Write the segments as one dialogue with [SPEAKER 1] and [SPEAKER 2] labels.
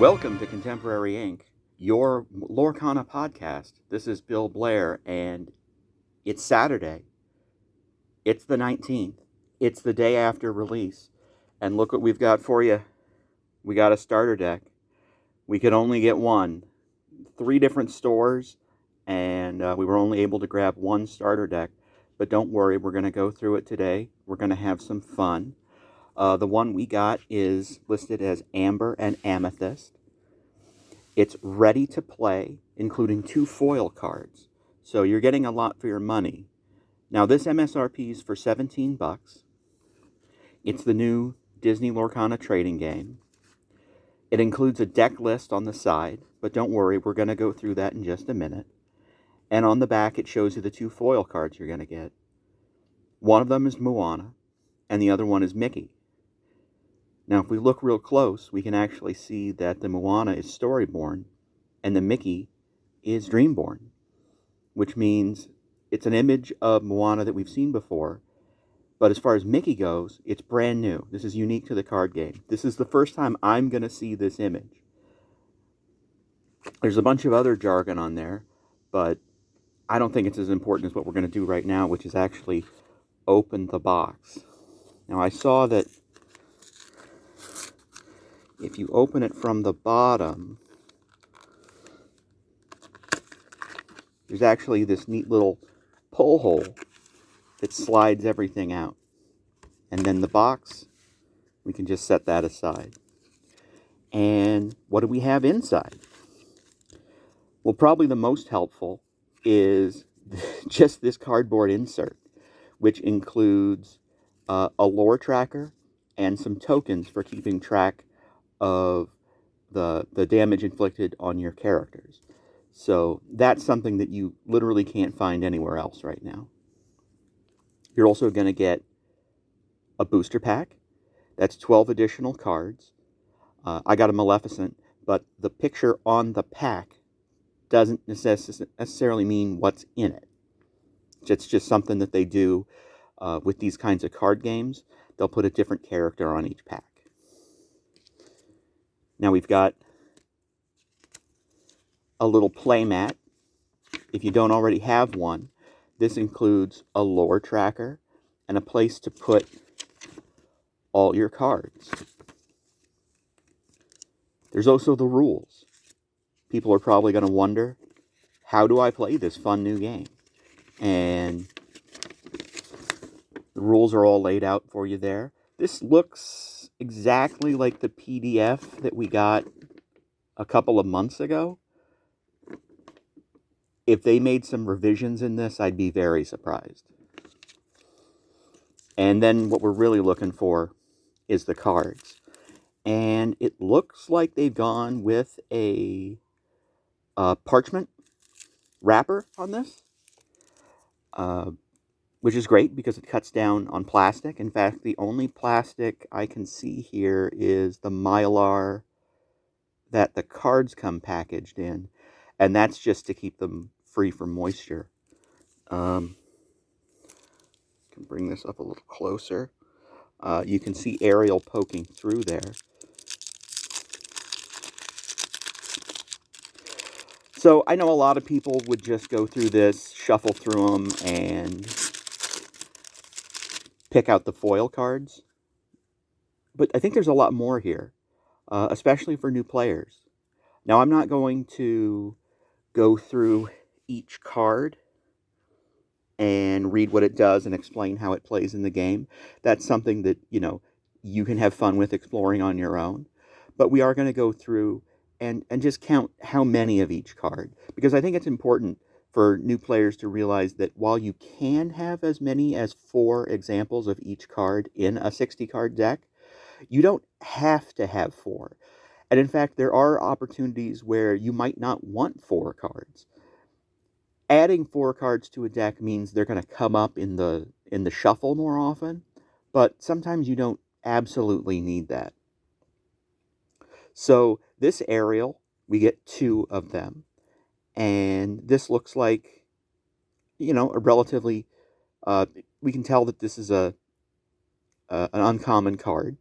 [SPEAKER 1] Welcome to Contemporary Inc., your Lorcana podcast. This is Bill Blair, and it's Saturday. It's the 19th. It's the day after release. And look what we've got for you. We got a starter deck. We could only get one. 3 different stores, and we were only able to grab one starter deck. But don't worry, we're going to go through it today. We're going to have some fun. The one we got is listed as Amber and Amethyst. It's ready to play, including 2 foil cards. So you're getting a lot for your money. Now this MSRP is for $17. It's the new Disney Lorcana trading game. It includes a deck list on the side, but don't worry, we're going to go through that in just a minute. And on the back it shows you the 2 foil cards you're going to get. One of them is Moana, and the other one is Mickey. Now, if we look real close, we can actually see that the Moana is Storyborn and the Mickey is Dreamborn, which means it's an image of Moana that we've seen before. But as far as Mickey goes, it's brand new. This is unique to the card game. This is the first time I'm going to see this image. There's a bunch of other jargon on there, but I don't think it's as important as what we're going to do right now, which is actually open the box. Now, I saw that if you open it from the bottom, there's actually this neat little pull hole that slides everything out. And then the box, we can just set that aside. And what do we have inside? Well, probably the most helpful is just this cardboard insert, which includes a lore tracker and some tokens for keeping track of the damage inflicted on your characters. So that's something that you literally can't find anywhere else right now. You're also going to get a booster pack. That's 12 additional cards. I got a Maleficent, but the picture on the pack doesn't necessarily mean what's in it. It's just something that they do with these kinds of card games. They'll put a different character on each pack. Now we've got a little play mat. If you don't already have one, this includes a lore tracker and a place to put all your cards. There's also the rules. People are probably going to wonder, how do I play this fun new game? And the rules are all laid out for you there. This looks exactly like the PDF that we got a couple of months ago. If they made some revisions in this, I'd be very surprised. And then what we're really looking for is the cards. And it looks like they've gone with a parchment wrapper on this, which is great because it cuts down on plastic. In fact, the only plastic I can see here is the Mylar that the cards come packaged in, and that's just to keep them free from moisture. Can bring this up a little closer. You can see Ariel poking through there. So I know a lot of people would just go through this, shuffle through them, and pick out the foil cards. But I think there's a lot more here, especially for new players. Now, I'm not going to go through each card and read what it does and explain how it plays in the game. That's something that, you can have fun with exploring on your own. But we are going to go through and just count how many of each card. Because I think it's important for new players to realize that while you can have as many as 4 examples of each card in a 60-card deck, you don't have to have 4. And in fact, there are opportunities where you might not want 4 cards. Adding 4 cards to a deck means they're going to come up in the shuffle more often, but sometimes you don't absolutely need that. So this Ariel, we get 2 of them, and this looks like, a relatively, we can tell that this is an uncommon card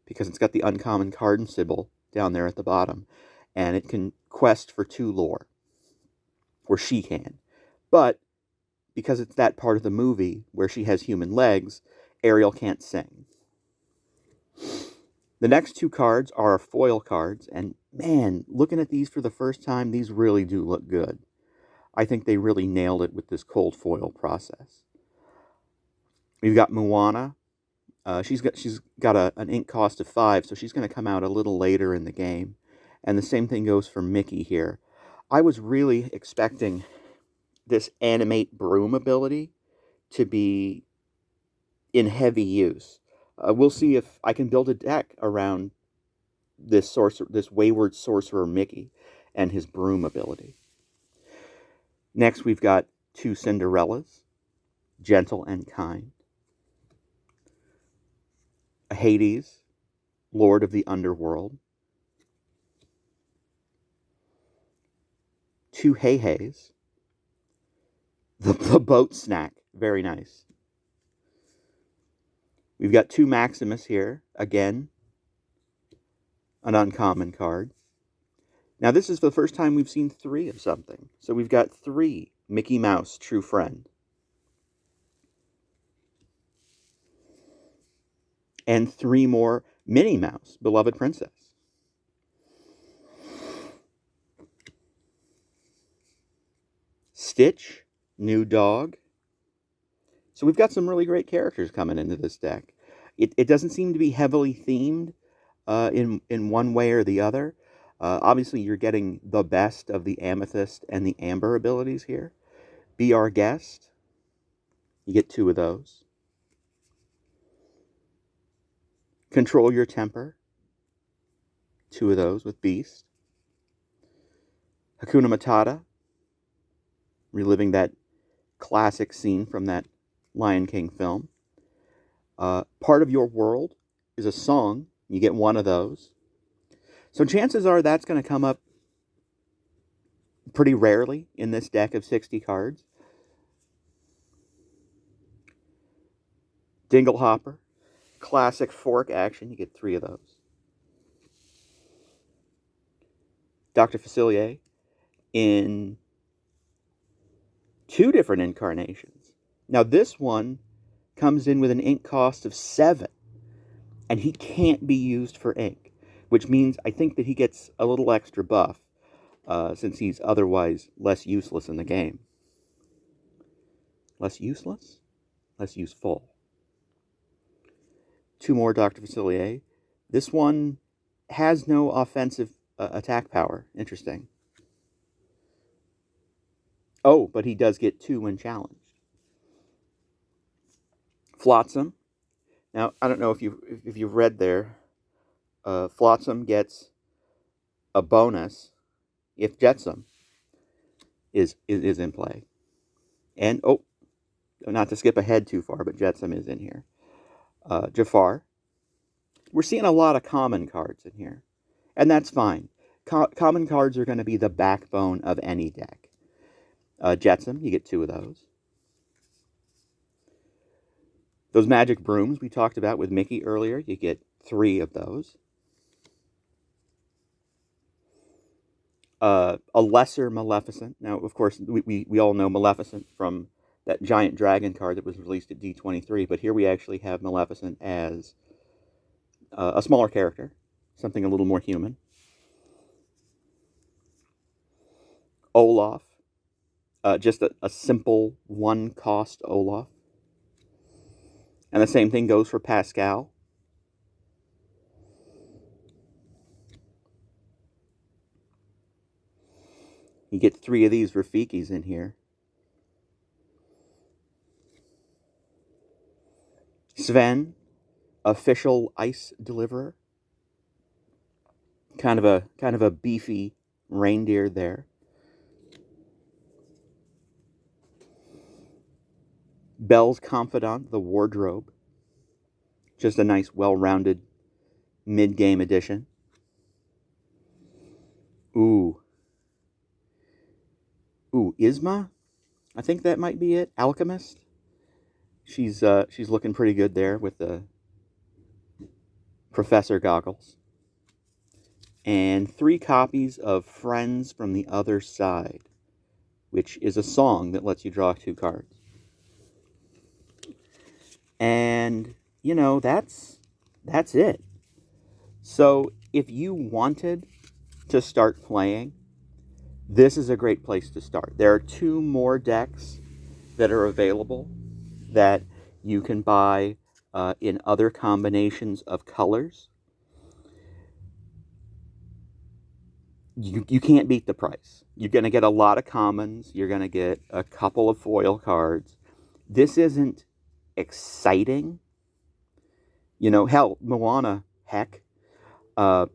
[SPEAKER 1] because it's got the uncommon card symbol down there at the bottom, and it can quest for 2 lore, or she can. But because it's that part of the movie where she has human legs, Ariel can't sing. The next 2 cards are foil cards, and man, looking at these for the first time, these really do look good. I think they really nailed it with this cold foil process. We've got Moana. She's got an ink cost of 5, so she's going to come out a little later in the game. And the same thing goes for Mickey here. I was really expecting this animate broom ability to be in heavy use. We'll see if I can build a deck around this wayward sorcerer Mickey and his broom ability. Next, we've got 2 Cinderellas, gentle and kind. A Hades, lord of the underworld. 2 Hey-Heys. The boat snack, very nice. We've got 2 Maximus here, again, an uncommon card. Now this is the first time we've seen 3 of something. So we've got 3 Mickey Mouse, true friend. And 3 more Minnie Mouse, beloved princess. Stitch, new dog. So we've got some really great characters coming into this deck. It doesn't seem to be heavily themed in one way or the other. Obviously, you're getting the best of the Amethyst and the Amber abilities here. Be Our Guest. You get 2 of those. Control Your Temper. 2 of those with Beast. Hakuna Matata. Reliving that classic scene from that Lion King film. Part of Your World is a song. You get 1 of those. So chances are that's going to come up pretty rarely in this deck of 60 cards. Dinglehopper, classic fork action. You get 3 of those. Dr. Facilier in 2 different incarnations. Now this one comes in with an ink cost of 7, and he can't be used for ink, which means I think that he gets a little extra buff since he's otherwise less useless in the game. Less useless? Less useful. 2 more Dr. Facilier. This one has no offensive attack power. Interesting. Oh, but he does get 2 when challenged. Flotsam. Now, I don't know if you've read there. Flotsam gets a bonus if Jetsam is in play. And, oh, not to skip ahead too far, but Jetsam is in here. Jafar. We're seeing a lot of common cards in here. And that's fine. Common cards are going to be the backbone of any deck. Jetsam, you get 2 of those. Those magic brooms we talked about with Mickey earlier, you get 3 of those. A lesser Maleficent. Now, of course, we all know Maleficent from that giant dragon card that was released at D23, but here we actually have Maleficent as a smaller character, something a little more human. Olaf, just a simple 1-cost Olaf. And the same thing goes for Pascal. You get 3 of these Rafikis in here. Sven, official ice deliverer. Kind of a beefy reindeer there. Belle's Confidant, the wardrobe. Just a nice, well-rounded mid-game addition. Ooh, Isma? I think that might be it. Alchemist? She's looking pretty good there with the professor goggles. and 3 copies of Friends from the Other Side, which is a song that lets you draw 2 cards. And, that's it. So if you wanted to start playing, this is a great place to start. There are 2 more decks that are available that you can buy in other combinations of colors. You can't beat the price. You're going to get a lot of commons. You're going to get a couple of foil cards. This isn't exciting. Hell, Moana, heck. Uh,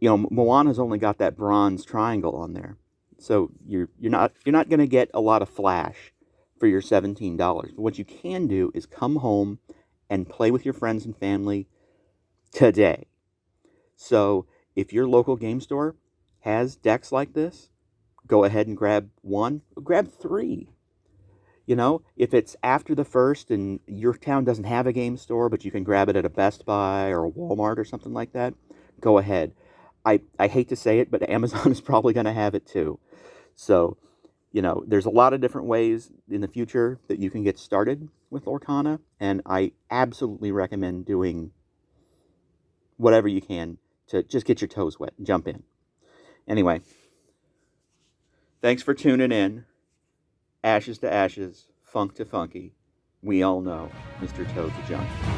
[SPEAKER 1] Moana's only got that bronze triangle on there. So you're not going to get a lot of flash for your $17. But what you can do is come home and play with your friends and family today. So if your local game store has decks like this, go ahead and grab 1, grab 3. If it's after the 1st and your town doesn't have a game store, but you can grab it at a Best Buy or a Walmart or something like that, go ahead. I hate to say it, but Amazon is probably going to have it too. So, there's a lot of different ways in the future that you can get started with Lorcana, and I absolutely recommend doing whatever you can to just get your toes wet and jump in. Anyway, thanks for tuning in. Ashes to ashes, funk to funky. We all know Mr. Toad's a junkie.